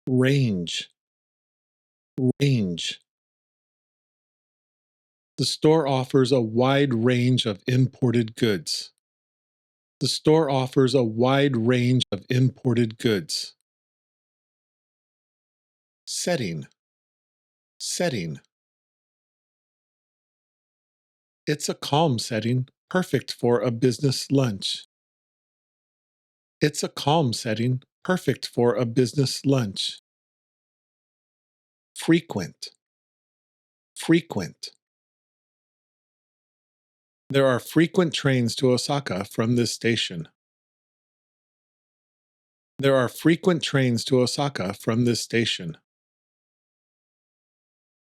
range, range. The store offers a wide range of imported goods. The store offers a wide range of imported goods. Setting, setting. It's a calm setting, perfect for a business lunch. It's a calm setting, perfect for a business lunch. Frequent, frequent. There are frequent trains to Osaka from this station. There are frequent trains to Osaka from this station.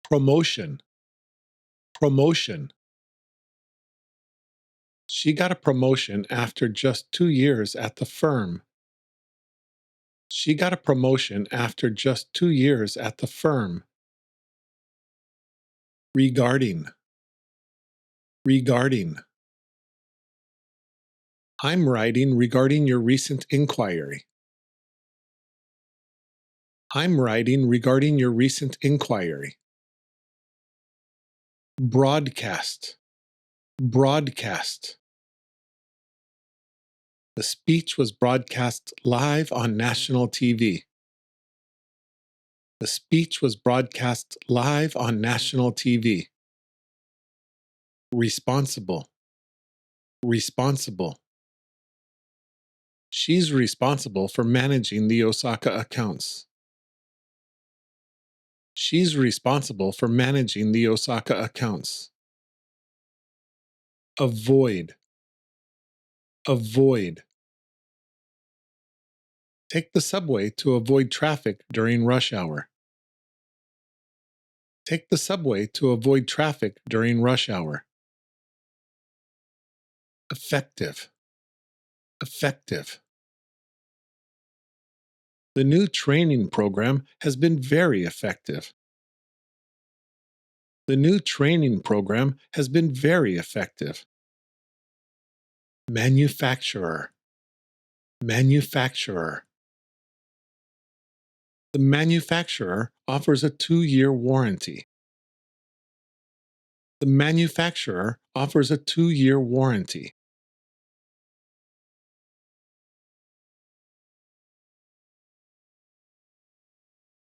Promotion, promotion. She got a promotion after just 2 years at the firm. She got a promotion after just 2 years at the firm. Regarding, regarding. I'm writing regarding your recent inquiry. I'm writing regarding your recent inquiry. Broadcast, broadcast. The speech was broadcast live on national TV. The speech was broadcast live on national TV. Responsible, responsible. She's responsible for managing the Osaka accounts. She's responsible for managing the Osaka accounts. Avoid, avoid. Take the subway to avoid traffic during rush hour. Take the subway to avoid traffic during rush hour. Effective, effective. The new training program has been very effective. The new training program has been very effective. Manufacturer, manufacturer. The manufacturer offers a 2-year warranty. The manufacturer offers a 2-year warranty.